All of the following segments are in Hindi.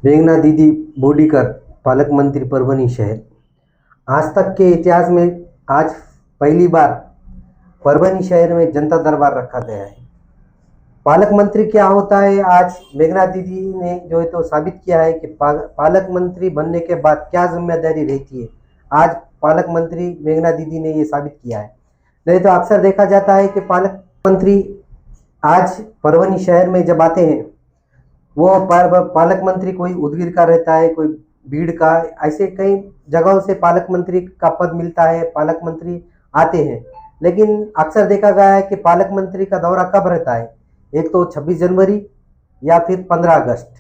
मेघना दीदी बोडीकर, पालक मंत्री परभनी शहर। आज तक के इतिहास में आज पहली बार परभनी शहर में जनता दरबार रखा गया है। पालक मंत्री क्या होता है, आज मेघना दीदी ने जो है तो साबित किया है कि पालक मंत्री बनने के बाद क्या जिम्मेदारी रहती है। आज पालक मंत्री मेघना दीदी ने ये साबित किया है। नहीं तो अक्सर देखा जाता है कि पालक मंत्री आज परभनी शहर में जब आते हैं, वो पालक मंत्री कोई उदगीर का रहता है, कोई भीड़ का, ऐसे कई जगहों से पालक मंत्री का पद मिलता है, पालक मंत्री आते हैं। लेकिन अक्सर देखा गया है कि पालक मंत्री का दौरा कब रहता है, एक तो 26 जनवरी या फिर 15 अगस्त।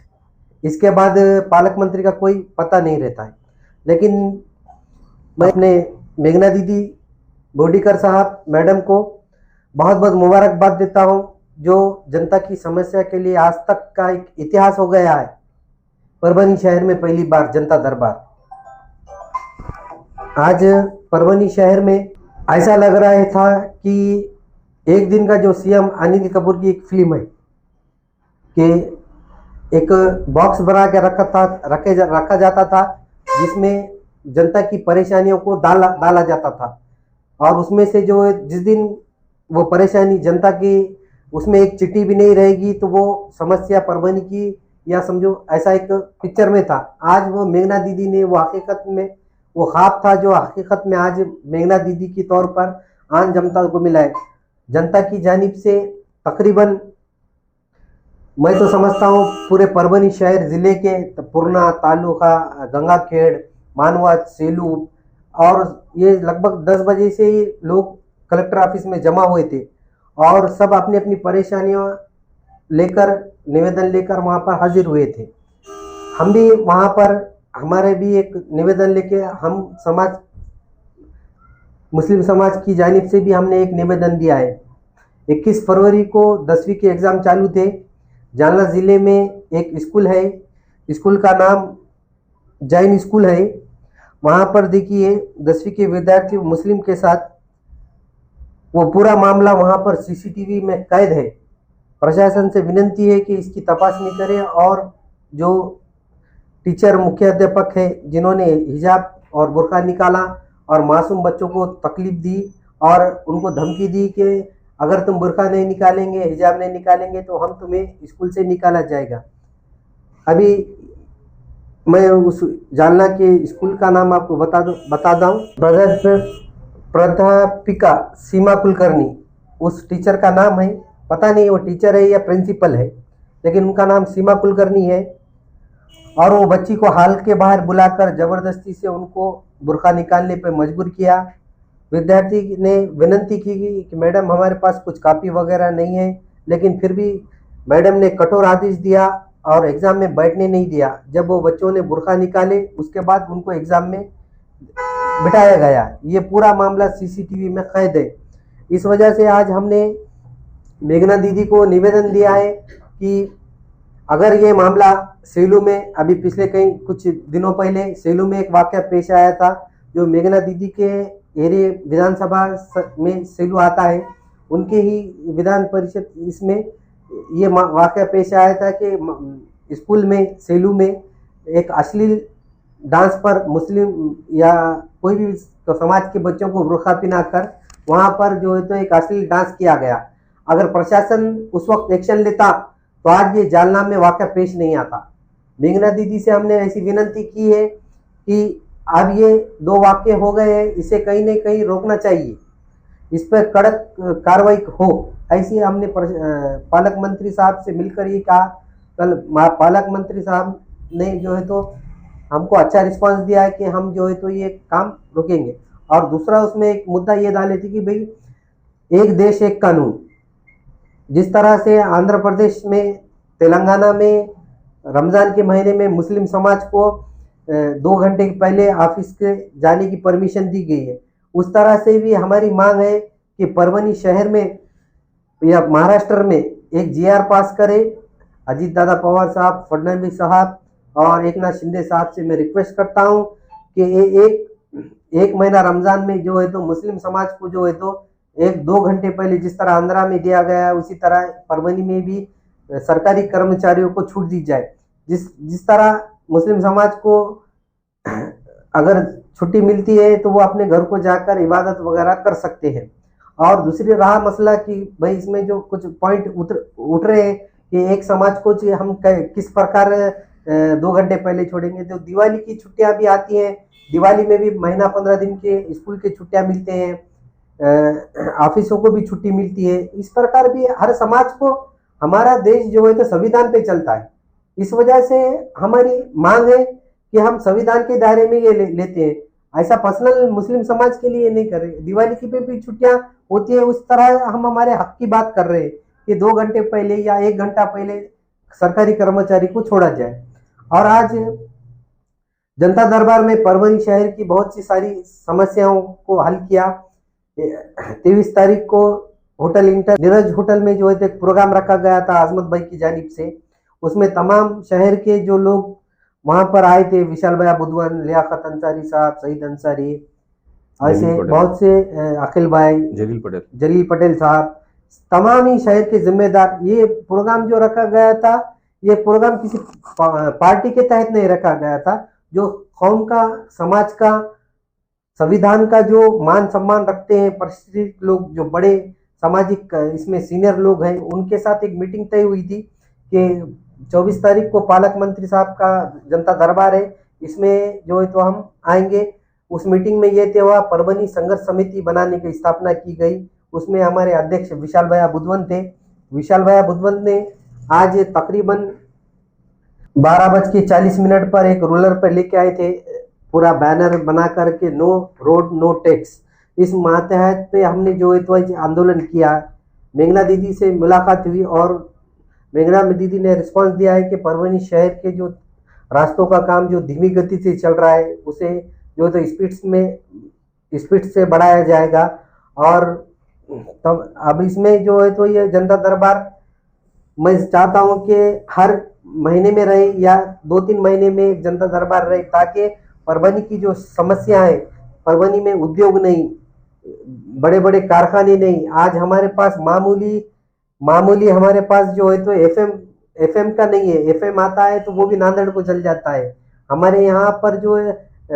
इसके बाद पालक मंत्री का कोई पता नहीं रहता है। लेकिन मैं अपने मेघना दीदी बोडीकर साहब मैडम को बहुत बहुत मुबारकबाद देता हूँ, जो जनता की समस्या के लिए आज तक का एक इतिहास हो गया है। परभनी शहर में पहली बार जनता दरबार। आज परभनी शहर में ऐसा लग रहा था कि एक दिन का जो सीएम अनिल कपूर की एक फिल्म है कि एक बॉक्स बना के रखा जाता था, जिसमें जनता की परेशानियों को डाला जाता था। और उसमें से जो जिस दिन वो परेशानी जनता की, उसमें एक चिट्ठी भी नहीं रहेगी तो वो समस्या परभनी की, या समझो ऐसा एक पिक्चर में था। आज वो मेघना दीदी ने वो हकीकत में, वो ख्वाब था जो हकीकत में आज मेघना दीदी के तौर पर आम जनता को मिला है। जनता की जानिब से तकरीबन मैं तो समझता हूँ पूरे परभनी शहर जिले के पूर्णा तालुका, गंगाखेड़, मानवा, सेलू, और ये लगभग 10 बजे से ही लोग कलेक्टर ऑफिस में जमा हुए थे और सब अपनी अपनी परेशानियां लेकर, निवेदन लेकर वहां पर हाजिर हुए थे। हम भी वहां पर हमारे भी एक निवेदन लेके, हम समाज, मुस्लिम समाज की जानिब से भी हमने एक निवेदन दिया है। 21 फरवरी को 10वीं के एग्ज़ाम चालू थे। जालना ज़िले में एक स्कूल है, स्कूल का नाम जैन स्कूल है। वहाँ पर देखिए 10वीं के विद्यार्थी मुस्लिम के साथ, वो पूरा मामला वहाँ पर सीसीटीवी में कैद है। प्रशासन से विनती है कि इसकी तपासनी करें, और जो टीचर, मुख्य अध्यापक है जिन्होंने हिजाब और बुर्का निकाला और मासूम बच्चों को तकलीफ दी और उनको धमकी दी कि अगर तुम बुर्का नहीं निकालेंगे, हिजाब नहीं निकालेंगे तो हम तुम्हें स्कूल से निकाला जाएगा। अभी मैं उस जालना के स्कूल का नाम आपको बता दूं। प्राध्यापिका सीमा कुलकर्णी, उस टीचर का नाम है, पता नहीं वो टीचर है या प्रिंसिपल है, लेकिन उनका नाम सीमा कुलकर्णी है। और वो बच्ची को हाल के बाहर बुलाकर ज़बरदस्ती से उनको बुर्का निकालने पर मजबूर किया। विद्यार्थी ने विनती की कि मैडम हमारे पास कुछ कॉपी वगैरह नहीं है, लेकिन फिर भी मैडम ने कठोर आदेश दिया और एग्ज़ाम में बैठने नहीं दिया। जब वो बच्चों ने बुर्का निकाले, उसके बाद उनको एग्ज़ाम में बिठाया गया। ये पूरा मामला सीसीटीवी में कैद है। इस वजह से आज हमने मेघना दीदी को निवेदन दिया है कि अगर ये मामला सेलू में, अभी पिछले कुछ दिनों पहले सेलू में एक वाक़या पेश आया था, जो मेघना दीदी के एरिया विधानसभा में सेलू आता है, उनके ही विधान परिषद इसमें ये वाक़या पेश आया था कि स्कूल में, सेलू में एक अश्लील डांस पर मुस्लिम या कोई भी तो समाज के बच्चों को बुर्का पहनाकर वहाँ पर जो है तो एक अश्लील डांस किया गया। अगर प्रशासन उस वक्त एक्शन लेता तो आज ये जालना में वाक़या पेश नहीं आता। मेघना दीदी से हमने ऐसी विनती की है कि अब ये 2 वाक़ये हो गए हैं, इसे कहीं न कहीं रोकना चाहिए, इस पर कड़क कार्रवाई हो, ऐसी हमने पालक मंत्री साहब से मिलकर ये कहा। कल पालक मंत्री साहब ने जो है तो हमको अच्छा रिस्पांस दिया है कि हम जो है तो ये काम रोकेंगे। और दूसरा उसमें एक मुद्दा ये डाले थे कि भाई एक देश एक कानून, जिस तरह से आंध्र प्रदेश में, तेलंगाना में रमज़ान के महीने में मुस्लिम समाज को 2 घंटे पहले ऑफिस के जाने की परमिशन दी गई है, उस तरह से भी हमारी मांग है कि परभनी शहर में या महाराष्ट्र में एक जीआर पास करे। अजीत दादा पवार साहब, फडणवीस साहब और एकनाथ शिंदे साहब से मैं रिक्वेस्ट करता हूं कि एक महीना रमज़ान में जो है तो मुस्लिम समाज को जो है तो 1-2 घंटे पहले जिस तरह आंध्रा में दिया गया है, उसी तरह परभनी में भी सरकारी कर्मचारियों को छूट दी जाए। जिस तरह मुस्लिम समाज को अगर छुट्टी मिलती है तो वो अपने घर को जाकर इबादत वगैरह कर सकते हैं। और दूसरी रहा मसला कि भाई इसमें जो कुछ पॉइंट उठ रहे हैं कि एक समाज को हम किस प्रकार 2 घंटे पहले छोड़ेंगे। तो दिवाली की छुट्टियां भी आती हैं, दिवाली में भी महीना 15 दिन के स्कूल के छुट्टियां मिलते हैं, ऑफिसों को भी छुट्टी मिलती है। इस प्रकार भी हर समाज को, हमारा देश जो है तो संविधान पे चलता है, इस वजह से हमारी मांग है कि हम संविधान के दायरे में ये लेते हैं। ऐसा पर्सनल मुस्लिम समाज के लिए नहीं कर रहे। दिवाली की भी छुट्टियां होती है, उस तरह हम हमारे हक की बात कर रहे हैं कि 2 घंटे पहले या 1 घंटा पहले सरकारी कर्मचारी को छोड़ा जाए। और आज जनता दरबार में परभनी शहर की बहुत सी सारी समस्याओं को हल किया। 23 तारीख को होटल इंटर नीरज होटल में जो है एक प्रोग्राम रखा गया था आजमत भाई की जानिब से। उसमें तमाम शहर के जो लोग वहां पर आए थे, विशाल भाई बुधवन, लियाकत अंसारी साहब, सईद अंसारी, ऐसे बहुत से अखिल भाई, जलील पटेल साहब, तमाम ही शहर के जिम्मेदार। ये प्रोग्राम जो रखा गया था, ये प्रोग्राम किसी पार्टी के तहत नहीं रखा गया था। जो कौम का, समाज का, संविधान का जो मान सम्मान रखते हैं परिस्थित लोग, जो बड़े सामाजिक इसमें सीनियर लोग हैं, उनके साथ एक मीटिंग तय हुई थी कि 24 तारीख को पालक मंत्री साहब का जनता दरबार है, इसमें जो है तो हम आएंगे। उस मीटिंग में ये तय हुआ, परभनी संघर्ष समिति बनाने की स्थापना की गई। उसमें हमारे अध्यक्ष विशाल भैया बुधवन थे। विशाल भैया बुधवन ने आज तकरीबन 12:40 पर एक रूलर पर लेके आए थे, पूरा बैनर बना करके, नो रोड नो टैक्स। इस मातहत पे हमने जो है तो आंदोलन किया। मेघना दीदी से मुलाकात हुई और मेघना दीदी ने रिस्पांस दिया है कि परभनी शहर के जो रास्तों का काम जो धीमी गति से चल रहा है, उसे जो तो स्पीड से बढ़ाया जाएगा। और तब अब इसमें जो है तो ये जनता दरबार मैं चाहता हूं कि हर महीने में रहे या 2-3 महीने में एक जनता दरबार रहे, ताकि परभनी की जो समस्या है, परभनी में उद्योग नहीं, बड़े बड़े कारखाने नहीं, आज हमारे पास मामूली हमारे पास जो है तो एफएम का नहीं है। एफएम आता है तो वो भी नांदेड़ को चल जाता है। हमारे यहाँ पर जो है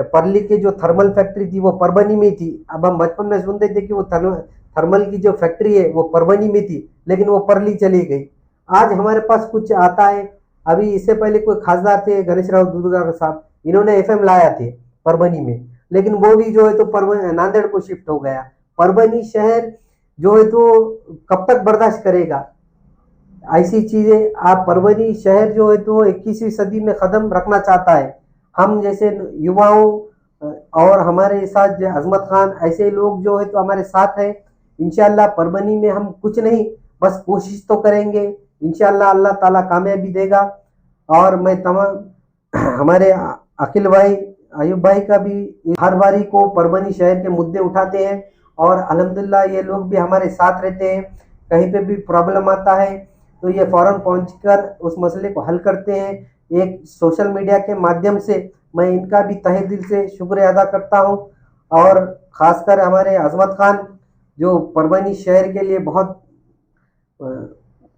परली के जो थर्मल फैक्ट्री थी वो परभनी में थी। अब हम बचपन में सुनते थे कि वो थर्मल की जो फैक्ट्री है वो परभनी में थी, लेकिन वो परली चली गई। आज हमारे पास कुछ आता है। अभी इससे पहले कोई खासदार थे गणेश राव दुर्गावत साहब, इन्होंने एफएम लाया थे परभनी में, लेकिन वो भी जो है तो नांदेड़ को शिफ्ट हो गया। परभनी शहर जो है तो कब तक बर्दाश्त करेगा ऐसी चीजें। आप परभनी शहर जो है तो 21वीं सदी में कदम रखना चाहता है। हम जैसे युवाओं और हमारे साथ अजमत खान, ऐसे लोग जो है तो हमारे साथ है। इंशाल्लाह परभनी में हम कुछ नहीं, बस कोशिश तो करेंगे, इंशाल्लाह अल्लाह ताला कामयाबी देगा। और मैं तमाम हमारे अखिल भाई, अयूब भाई का भी हर बारी को परभनी शहर के मुद्दे उठाते हैं और अल्हम्दुलिल्लाह ये लोग भी हमारे साथ रहते हैं। कहीं पे भी प्रॉब्लम आता है तो ये फौरन पहुंचकर उस मसले को हल करते हैं। एक सोशल मीडिया के माध्यम से मैं इनका भी तहे दिल से शुक्रिया अदा करता हूं। और खासकर हमारे अजमत खान जो परभनी शहर के लिए बहुत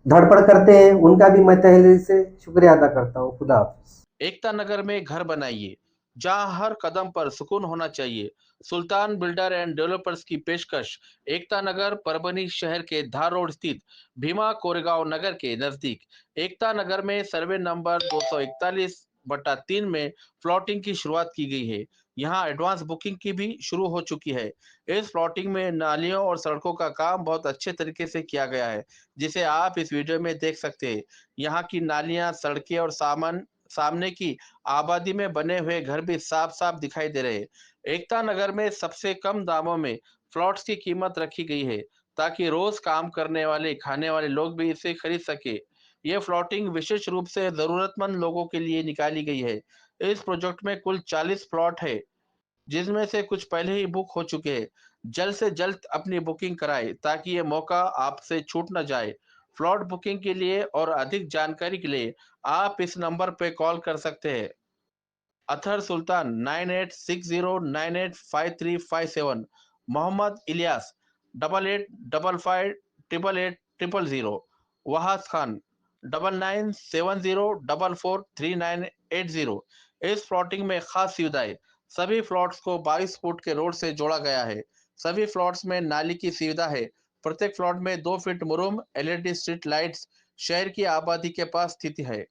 धड़पड़ करते हैं, उनका भी मैं तहे दिल से शुक्रिया अदा करता हूँ। खुदा हाफिज। एकता नगर में घर बनाइए जहां हर कदम पर सुकून होना चाहिए। सुल्तान बिल्डर एंड डेवलपर्स की पेशकश। एकता नगर परभनी शहर के धार रोड स्थित भीमा कोरेगांव नगर के नजदीक। एकता नगर में सर्वे नंबर 241/3 में प्लॉटिंग की शुरुआत की गई है। यहां एडवांस बुकिंग की भी शुरू हो चुकी है। इस प्लॉटिंग में नालियों और सड़कों का काम बहुत अच्छे तरीके से किया गया है, जिसे आप इस वीडियो में देख सकते हैं। यहाँ की नालियां, सड़कें और सामने की आबादी में बने हुए घर भी साफ साफ दिखाई दे रहे हैं। एकता नगर में सबसे कम दामों में प्लॉट्स की कीमत रखी गई है, ताकि रोज काम करने वाले, खाने वाले लोग भी इसे खरीद सके। ये प्लॉटिंग विशेष रूप से जरूरतमंद लोगों के लिए निकाली गई है। इस प्रोजेक्ट में कुल 40 प्लॉट है, जिसमें से कुछ पहले ही बुक हो चुके हैं। जल्द से जल्द अपनी बुकिंग कराएं, ताकि ये मौका आपसे छूट न जाए। प्लॉट बुकिंग के लिए और अधिक जानकारी के लिए आप इस नंबर पे कॉल कर सकते हैं। अथर सुल्तान 9860985357, मोहम्मद इलियास 8855888000, वहाज खान 9970443980। इस प्लॉटिंग में खास सुविधाएं। सभी प्लॉट्स को 22 फुट के रोड से जोड़ा गया है। सभी प्लॉट्स में नाली की सुविधा है। प्रत्येक प्लॉट में 2 फीट मुरुम, एलईडी स्ट्रीट लाइट्स शहर की आबादी के पास स्थित है।